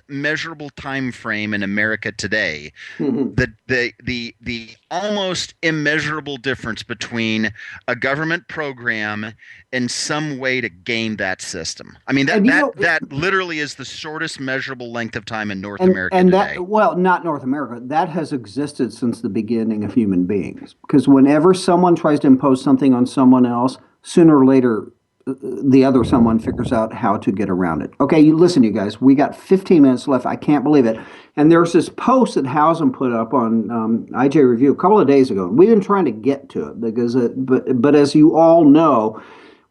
measurable time frame in America today, Mhm. the almost immeasurable difference between a government program and some way to game that system. I mean And that literally is the shortest measurable length of time in North and America and that, today. well, not North America. That has existed since the beginning of human beings. Because whenever someone tries to impose something on someone else, sooner or later, the other someone figures out how to get around it. Okay, you listen, you guys. We got 15 minutes left. I can't believe it. And there's this post that Hausen put up on IJ Review a couple of days ago. We've been trying to get to it because, but as you all know,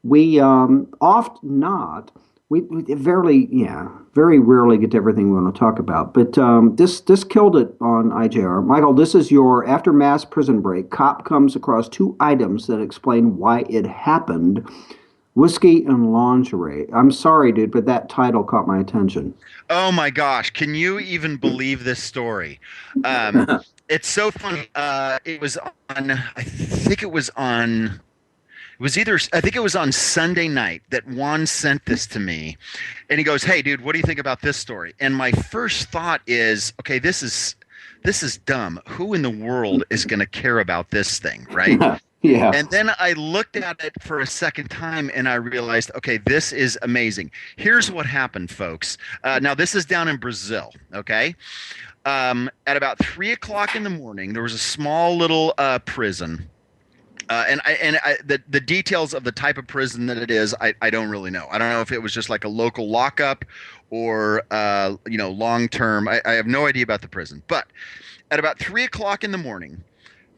we oft not. We very rarely get to everything we want to talk about. But this killed it on IJR. Michael, this is your after mass prison break. Cop comes across two items that explain why it happened: whiskey and lingerie. I'm sorry, dude, but that title caught my attention. Oh my gosh, can you even believe this story? Um, it's so funny. It was on, I think it was on, it was either, I think it was on Sunday night that Juan sent this to me. And he goes, "Hey, dude, what do you think about this story?" And my first thought is, okay, this is dumb. Who in the world is going to care about this thing, right? Yeah. And then I looked at it for a second time and I realized, okay, this is amazing. Here's what happened, folks. Now, this is down in Brazil, okay? At about 3 o'clock in the morning, there was a small little prison. The details of the type of prison that it is, I don't really know. I don't know if it was just like a local lockup or, long term. I have no idea about the prison. But at about 3 o'clock in the morning,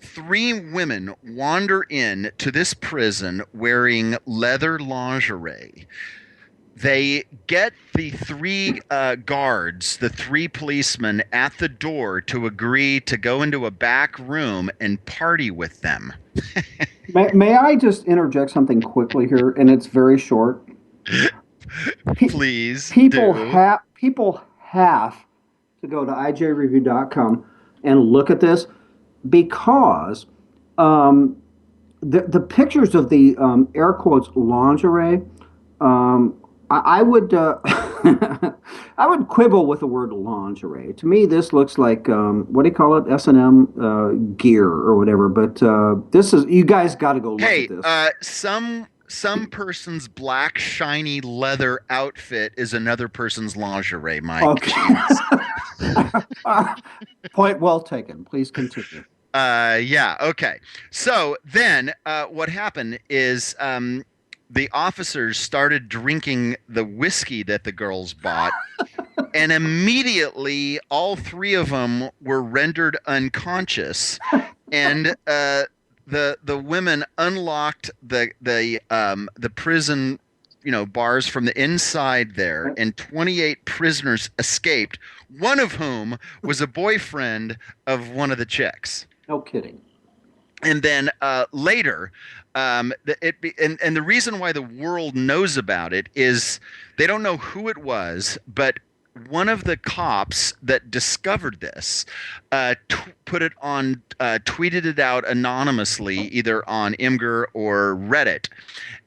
three women wander in to this prison wearing leather lingerie. They get the three guards, the three policemen at the door to agree to go into a back room and party with them. May I just interject something quickly here? And it's very short. Pe- Please do. people have to go to ijreview.com and look at this because um, the pictures of the air quotes lingerie, um, I would I would quibble with the word lingerie. To me, this looks like what do you call it? S&M gear or whatever. But this is, you guys got to go look at Hey, this. some person's black shiny leather outfit is another person's lingerie, Mike. Okay. Jeez. Point well taken. Please continue. Yeah, okay. So then what happened is the officers started drinking the whiskey that the girls bought, and immediately all three of them were rendered unconscious. And the women unlocked the prison, bars from the inside there, and 28 prisoners escaped, one of whom was a boyfriend of one of the chicks. No kidding. And then later, and the reason why the world knows about it is they don't know who it was, but one of the cops that discovered this put it on, tweeted it out anonymously, either on Imgur or Reddit,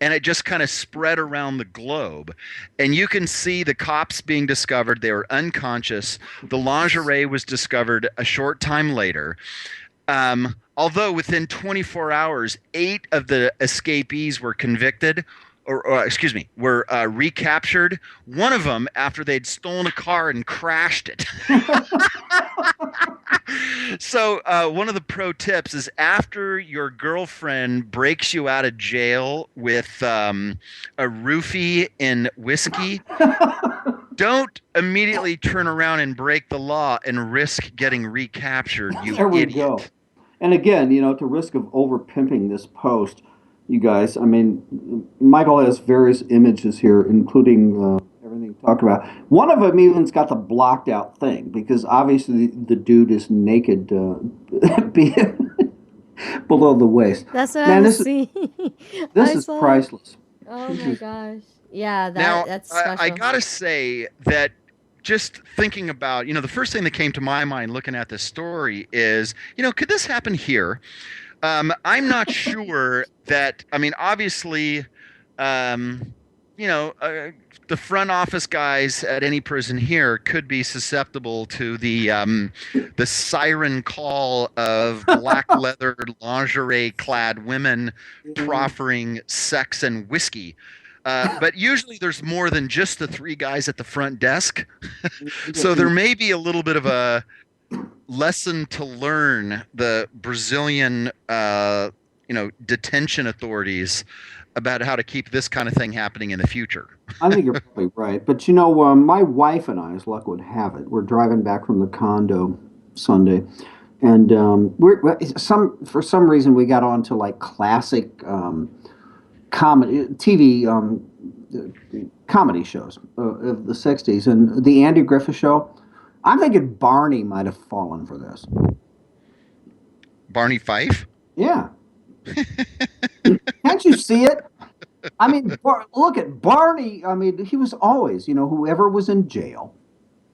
and it just kind of spread around the globe. And you can see the cops being discovered. They were unconscious. The lingerie was discovered a short time later. Although within 24 hours, 8 of the escapees were convicted, or excuse me, were recaptured. One of them after they'd stolen a car and crashed it. So one of the pro tips is after your girlfriend breaks you out of jail with a roofie in whiskey, don't immediately turn around and break the law and risk getting recaptured, you There we go. idiot. And again, at the risk of over pimping this post, you guys, I mean, Michael has various images here, including everything we talked about. One of them even's got the blocked out thing because obviously the dude is naked below the waist. That's what I Man, was seeing. this I is saw it. priceless. Oh This my is gosh. Yeah, Now, that's I special. gotta say that just thinking about, the first thing that came to my mind looking at this story is, could this happen here? I'm not sure that, I mean, obviously, um, the front office guys at any prison here could be susceptible to the siren call of black leather lingerie clad women proffering sex and whiskey. But usually there's more than just the three guys at the front desk. So there may be a little bit of a lesson to learn the Brazilian, detention authorities about how to keep this kind of thing happening in the future. I think you're probably right. But my wife and I, as luck would have it, we're driving back from the condo Sunday, and for some reason we got onto like classic comedy TV comedy shows of the '60s, and the Andy Griffith Show. I'm thinking Barney might have fallen for this. Barney Fife? Yeah. Can't you see it? I mean, look at Barney. I mean, he was always, whoever was in jail,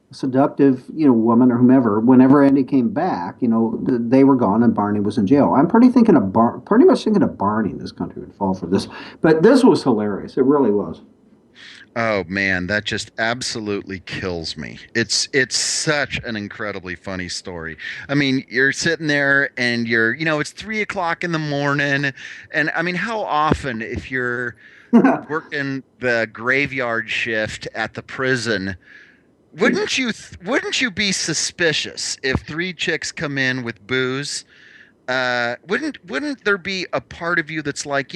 a seductive, woman or whomever. Whenever Andy came back, they were gone and Barney was in jail. I'm pretty much thinking of Barney in this country would fall for this. But this was hilarious. It really was. Oh man, that just absolutely kills me. It's such an incredibly funny story. I mean, you're sitting there and it's 3 o'clock in the morning, and I mean, how often if you're working the graveyard shift at the prison, wouldn't you be suspicious if three chicks come in with booze? Wouldn't there be a part of you that's like,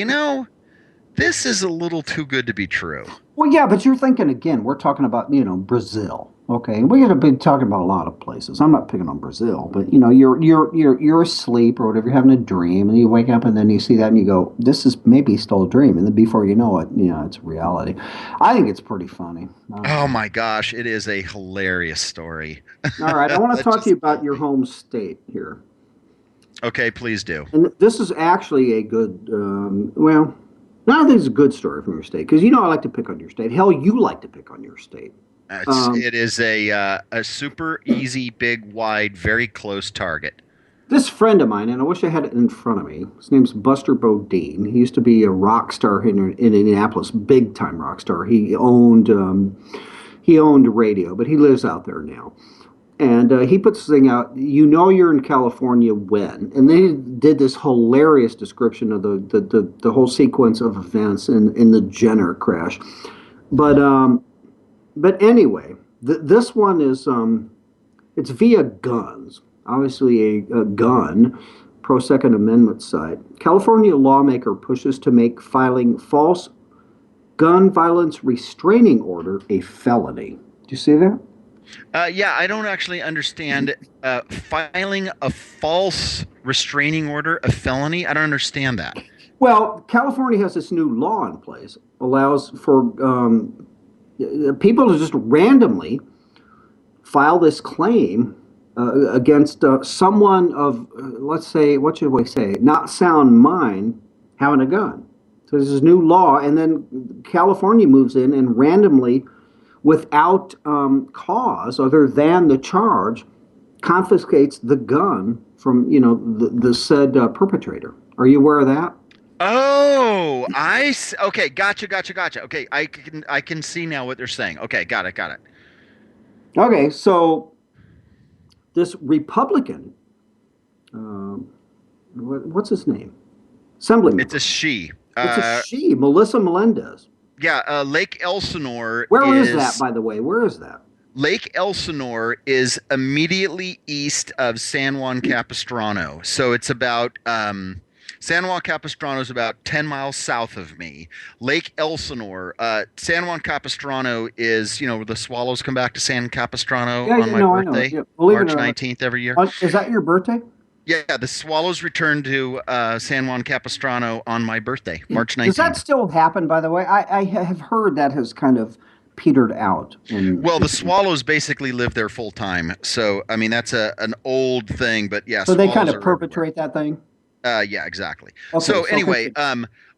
this is a little too good to be true? Well, yeah, but you're thinking again. We're talking about Brazil, okay? And we're going to be talking about a lot of places. I'm not picking on Brazil, but you're asleep or whatever. You're having a dream, and you wake up, and then you see that, and you go, "This is maybe still a dream," and then before you know it, it's reality. I think it's pretty funny. Oh my gosh, it is a hilarious story. All right, I want to talk to you about your home state here. Okay, please do. And this is actually a good, well. No, I think it's a good story from your state because I like to pick on your state. Hell, you like to pick on your state. It is a super easy, big, wide, very close target. This friend of mine, and I wish I had it in front of me. His name's Buster Bodine. He used to be a rock star in Indianapolis, big time rock star. He owned radio, but he lives out there now. And he puts this thing out. You're in California when, and they did this hilarious description of the whole sequence of events in the Jenner crash. But anyway, this one is it's via guns. Obviously, a gun pro Second Amendment site. California lawmaker pushes to make filing false gun violence restraining order a felony. Do you see that? Yeah, I don't actually understand filing a false restraining order a felony. I don't understand that. Well, California has this new law in place, allows for people to just randomly file this claim against someone of, let's say, what should we say, not sound mind having a gun. So there's this new law, and then California moves in and randomly, without cause other than the charge, confiscates the gun from the said perpetrator. Are you aware of that? Oh, okay, gotcha. Okay, I can see now what they're saying. Okay, got it. Okay, so this Republican, what's his name? Assemblyman. It's a she. It's a she, Melissa Melendez. Yeah, Lake Elsinore. Where is that, by the way? Where is that? Lake Elsinore is immediately east of San Juan Capistrano. So it's about San Juan Capistrano is about 10 miles south of me. Lake Elsinore, San Juan Capistrano is, where the swallows come back to San Capistrano on my birthday, yeah. March 19th every year. Is that your birthday? Yeah, the swallows return to San Juan Capistrano on my birthday, March 19th. Does that still happen, by the way? I have heard that has kind of petered out. Well, the swallows basically live there full time. So, I mean, that's an old thing, but yeah. So they kind of perpetrate that thing? Yeah, exactly. Okay, so anyway,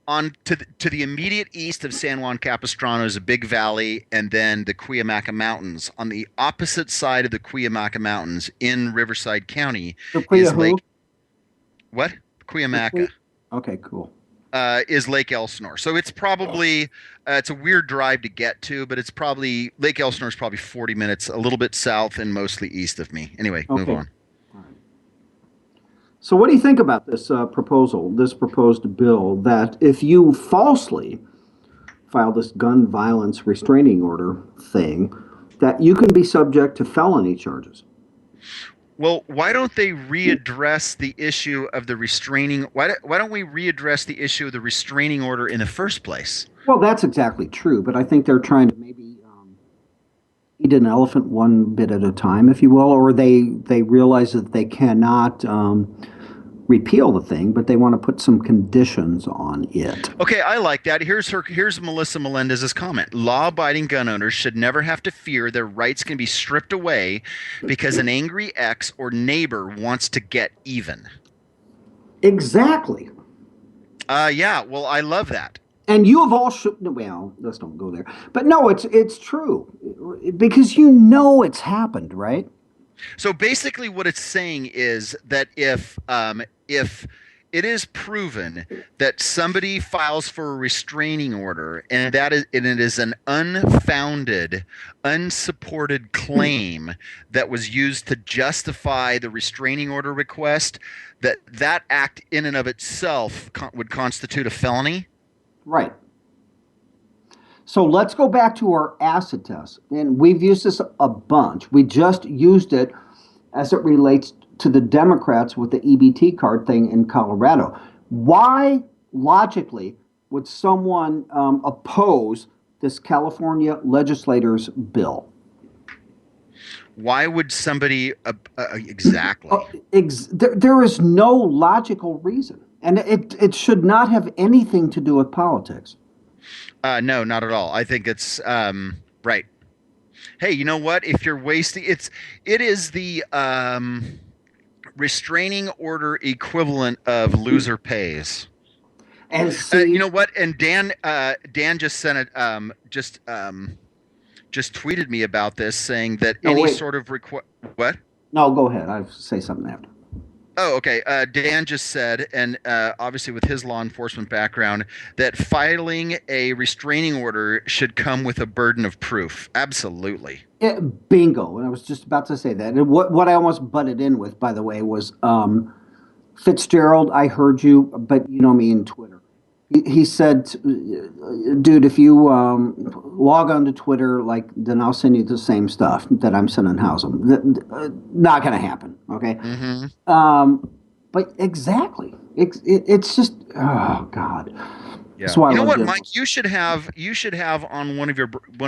on to the immediate east of San Juan Capistrano is a big valley, and then the Cuyamaca Mountains. On the opposite side of the Cuyamaca Mountains in Riverside County is Lake. What? Cuyamaca. Okay, cool. is Lake Elsinore. So it's probably it's a weird drive to get to, but it's probably Lake Elsinore is probably 40 minutes, a little bit south and mostly east of me. Anyway, move Okay. on. So, what do you think about this proposal, this proposed bill, that if you falsely file this gun violence restraining order thing, that you can be subject to felony charges? Well, why don't they readdress the issue of the restraining? Why don't we readdress the issue of the restraining order in the first place? Well, that's exactly true, but I think they're trying to maybe eat an elephant one bit at a time, if you will, or they realize that they cannot repeal the thing, but they want to put some conditions on it. Okay, I like that. Here's Melissa Melendez's comment. Law-abiding gun owners should never have to fear their rights can be stripped away because an angry ex or neighbor wants to get even. Exactly. Yeah, well, I love that. And you have all well, let's don't go there. But no, it's true because you know it's happened, right? So basically, what it's saying is that if it is proven that somebody files for a restraining order and it is an unfounded, unsupported claim that was used to justify the restraining order request, that act in and of itself would constitute a felony. Right. So let's go back to our acid test. And we've used this a bunch. We just used it as it relates to the Democrats with the EBT card thing in Colorado. Why, logically, would someone oppose this California legislator's bill? Why would somebody exactly? There is no logical reason. And it should not have anything to do with politics. No, not at all. I think it's right. Hey, you know what? If you're wasting, it is the restraining order equivalent of loser pays. And see, you know what? And Dan just sent it. Just tweeted me about this, saying that sort of what? No, go ahead. I'll say something after. Oh, okay. Dan just said, and obviously with his law enforcement background, that filing a restraining order should come with a burden of proof. Absolutely. Bingo. And I was just about to say that. And what I almost butted in with, by the way, was Fitzgerald, I heard you, but you know me in Twitter. He said, dude, if you log on to Twitter, then I'll send you the same stuff that I'm sending Housem. Not going to happen, okay? Mm-hmm. But exactly. It's just, oh, God. Yeah. You know what, Mike? You should have on one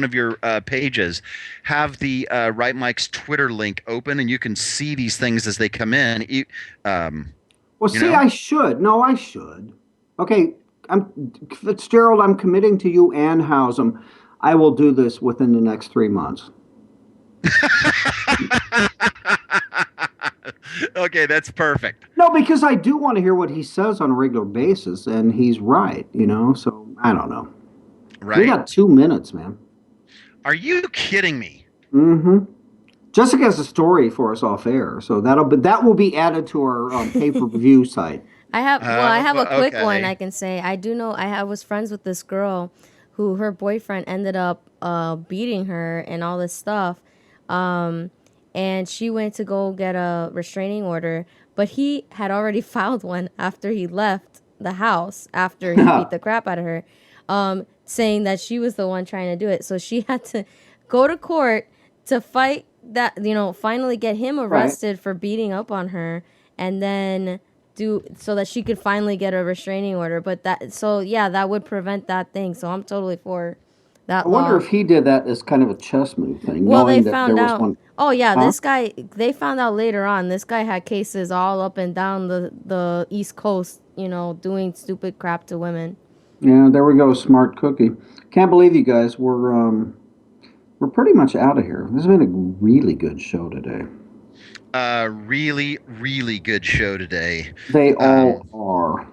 of your pages have the Right Mike's Twitter link open, and you can see these things as they come in. I should. No, I should. Okay. Fitzgerald, I'm committing to you and Housem. I will do this within the next 3 months. Okay, that's perfect. No, because I do want to hear what he says on a regular basis, and he's right, so I don't know. Right. We got 2 minutes, man. Are you kidding me? Mm-hmm. Jessica has a story for us off air, so that will be added to our pay-per-view site. I have a quick one I can say. I was friends with this girl who her boyfriend ended up beating her and all this stuff. And she went to go get a restraining order, but he had already filed one after he left the house, after he beat the crap out of her, saying that she was the one trying to do it. So she had to go to court to fight that, finally get him arrested for beating up on her, and then so that she could finally get a restraining order. But that would prevent that thing. So I'm totally for that law. I wonder if he did that as kind of a chess move thing. Well, they found out. Oh yeah, Huh? This guy. They found out later on. This guy had cases all up and down the East Coast. Doing stupid crap to women. Yeah, there we go. Smart cookie. Can't believe you guys. We're pretty much out of here. This has been a really good show today. Really, really good show today. They all are.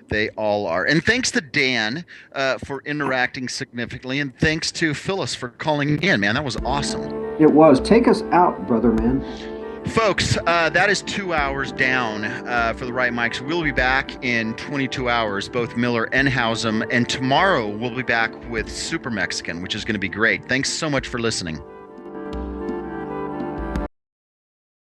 They all are. And thanks to Dan for interacting significantly, and thanks to Phyllis for calling in, man. That was awesome. It was. Take us out, brother man. Folks, that is 2 hours down for the Right Mics. We'll be back in 22 hours, both Miller and Hausum. And tomorrow we'll be back with Super Mexican, which is going to be great. Thanks so much for listening.